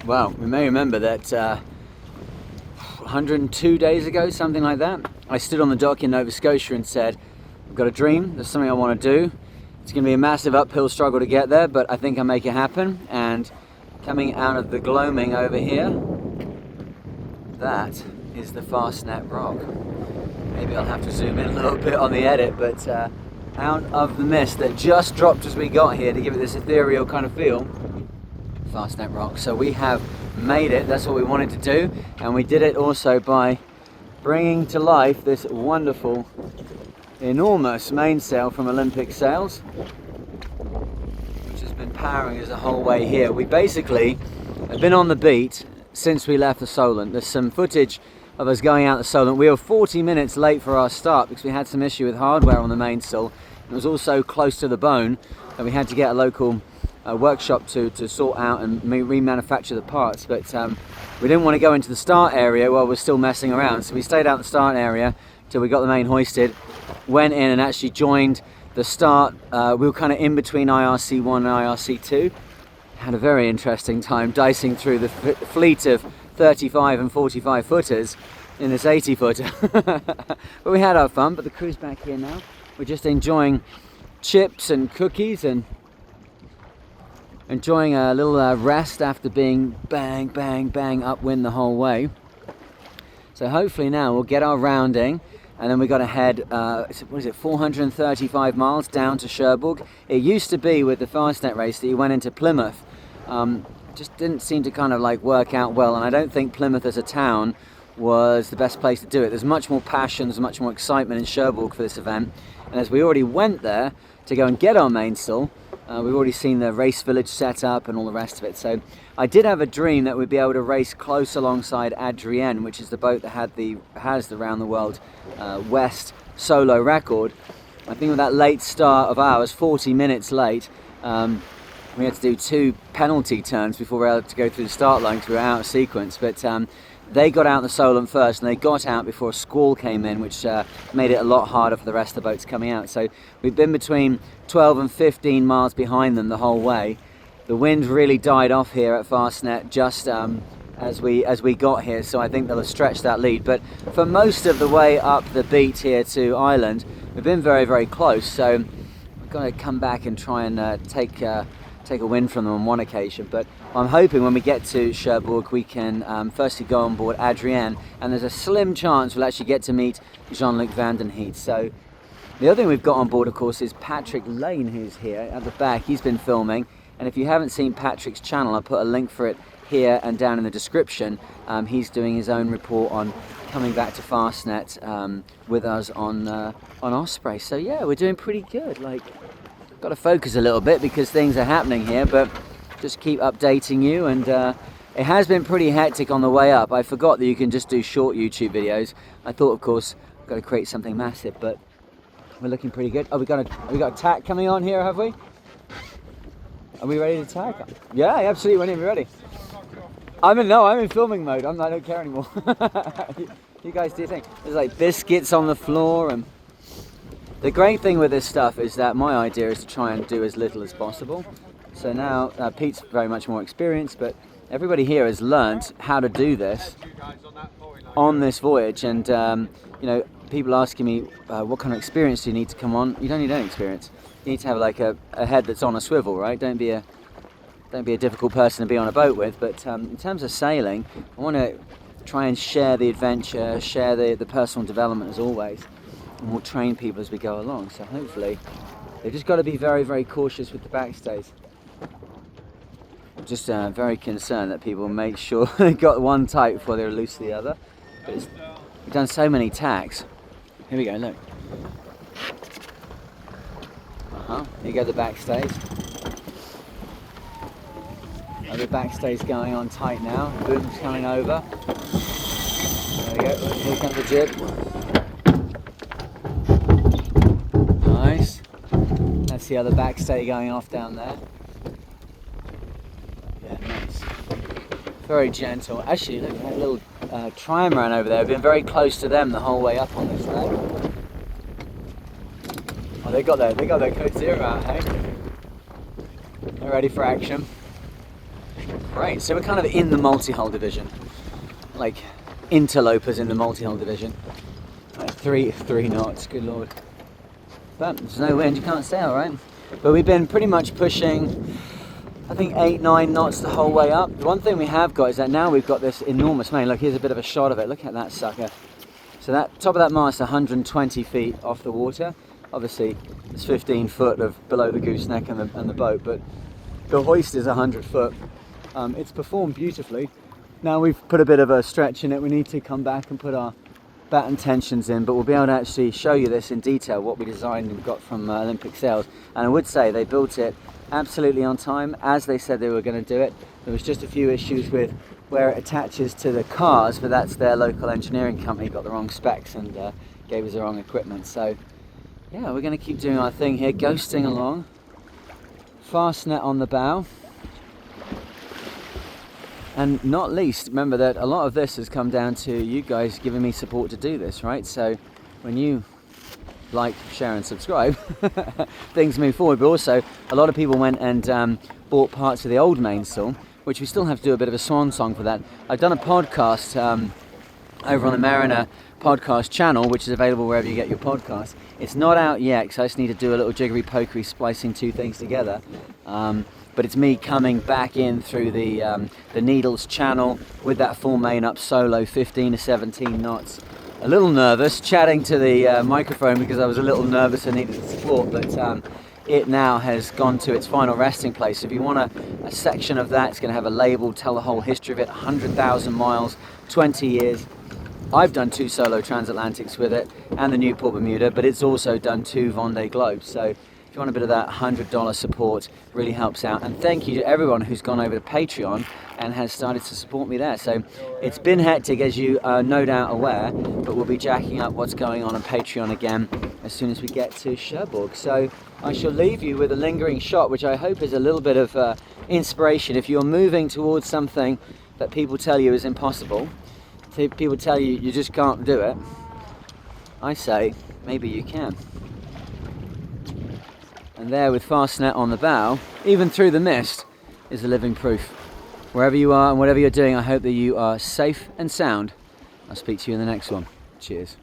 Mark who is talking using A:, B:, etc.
A: Well, we may remember that 102 days ago, something like that, I stood on the dock in Nova Scotia and said, I've got a dream, there's something I want to do. It's going to be a massive uphill struggle to get there, but I think I'll make it happen. And coming out of the gloaming over here, that is the Fastnet Rock. Maybe I'll have to zoom in a little bit on the edit, but out of the mist that just dropped as we got here to give it this ethereal kind of feel, Fastnet Rock. So we have made it, that's what we wanted to do, and we did it also by bringing to life this wonderful, enormous mainsail from Olympic Sails, which has been powering us the whole way here. We basically have been on the beat since we left the Solent. There's some footage of us going out the Solent. We were 40 minutes late for our start because we had some issue with hardware on the mainsail. It was also close to the bone, and we had to get a local workshop to sort out and remanufacture the parts, but we didn't want to go into the start area while we're still messing around, so we stayed out the start area till we got the main hoisted, went in and actually joined the start. We were kind of in between IRC1 and IRC2. Had a very interesting time dicing through the fleet of 35 and 45 footers in this 80 footer. But we had our fun. But the crew's back here now. We're just enjoying chips and cookies and enjoying a little rest after being bang, bang, bang upwind the whole way. So hopefully now we'll get our rounding, and then we got to head, what is it, 435 miles down to Cherbourg. It used to be with the Fastnet race that you went into Plymouth. Just didn't seem to kind of like work out well, and I don't think Plymouth as a town was the best place to do it. There's much more passion, there's much more excitement in Cherbourg for this event, and as we already went there to go and get our mainsail, we've already seen the race village set up and all the rest of it. So I did have a dream that we'd be able to race close alongside Adrienne, which is the boat that has the round the world West solo record. I think with that late start of ours, 40 minutes late, we had to do 2 penalty turns before we were able to go through the start line because we were out of sequence. But they got out the Solent first, and they got out before a squall came in, which made it a lot harder for the rest of the boats coming out. So we've been between 12 and 15 miles behind them the whole way. The wind really died off here at Fastnet just as we got here, so I think they'll have stretched that lead. But for most of the way up the beat here to Ireland, we've been very, very close. So we've got to come back and try and take a win from them on one occasion. But I'm hoping when we get to Cherbourg we can firstly go on board Adrienne, and there's a slim chance we'll actually get to meet Jean-Luc Van den Heet. So the other thing we've got on board, of course, is Patrick Lane, who's here at the back. He's been filming, and if you haven't seen Patrick's channel, I'll put a link for it here and down in the description. He's doing his own report on coming back to Fastnet with us on Osprey. So yeah, we're doing pretty good. Like, got to focus a little bit because things are happening here, but just keep updating you. And it has been pretty hectic on the way up. I forgot that you can just do short YouTube videos. I thought, of course, I've got to create something massive, but we're looking pretty good. Oh, we got a tack coming on here, have we? Are we ready to tack? Yeah, absolutely. Whenever you're ready. I'm in filming mode. I don't care anymore. You guys do your thing. There's like biscuits on the floor, and the great thing with this stuff is that my idea is to try and do as little as possible. So now Pete's very much more experienced, but everybody here has learnt how to do this on this voyage. And you know, people asking me what kind of experience do you need to come on? You don't need any experience. You need to have like a head that's on a swivel, right? Don't be a difficult person to be on a boat with. But in terms of sailing, I want to try and share the adventure, share the personal development as always, and we'll train people as we go along. So hopefully, they've just got to be very, very cautious with the backstays. I'm just very concerned that people make sure they got one tight before they release the other. But we've done so many tacks. Here we go, look. Here you go, the backstays. The backstay's going on tight now. Boom's coming over. There we go. Here comes the jib. Nice. That's the other backstay going off down there. Yeah, nice. Very gentle. Actually, look at that little trimaran over there. I've been very close to them the whole way up on this leg. Oh, they got their code zero out, hey? They're ready for action. Great, so we're kind of in the multi-hull division, like interlopers in the multi-hull division. Like three knots, good lord. But there's no wind, you can't sail, right? But we've been pretty much pushing, I think 8-9 knots the whole way up. The one thing we have got is that now we've got this enormous main. Look, here's a bit of a shot of it. Look at that sucker. So that top of that mast, 120 feet off the water. Obviously, it's 15 foot of below the gooseneck and the boat, but the hoist is 100 foot. It's performed beautifully. Now we've put a bit of a stretch in it. We need to come back and put our batten tensions in, but we'll be able to actually show you this in detail, what we designed and got from Olympic Sails. And I would say they built it absolutely on time, as they said they were going to do it. There was just a few issues with where it attaches to the cars, but that's their local engineering company got the wrong specs and gave us the wrong equipment. So yeah, we're going to keep doing our thing here, ghosting along. Fastnet on the bow. And not least, remember that a lot of this has come down to you guys giving me support to do this, right? So when you like, share and subscribe, things move forward. But also, a lot of people went and bought parts of the old mainsail, which we still have to do a bit of a swan song for that. I've done a podcast over on the Mariner podcast channel, which is available wherever you get your podcasts. It's not out yet, because I just need to do a little jiggery pokery splicing two things together. But it's me coming back in through the Needles channel with that full main up solo, 15 to 17 knots. A little nervous, chatting to the microphone because I was a little nervous and needed support, but it now has gone to its final resting place. If you want a section of that, it's going to have a label, tell the whole history of it, 100,000 miles, 20 years. I've done 2 solo transatlantics with it and the Newport Bermuda, but it's also done 2 Vendée Globes. So if you want a bit of that $100 support, really helps out. And thank you to everyone who's gone over to Patreon and has started to support me there. So it's been hectic, as you are no doubt aware, but we'll be jacking up what's going on Patreon again as soon as we get to Cherbourg. So I shall leave you with a lingering shot, which I hope is a little bit of inspiration. If you're moving towards something that people tell you is impossible, people tell you you just can't do it, I say maybe you can. And there, with Fastnet on the bow, even through the mist, is the living proof. Wherever you are and whatever you're doing, I hope that you are safe and sound. I'll speak to you in the next one. Cheers.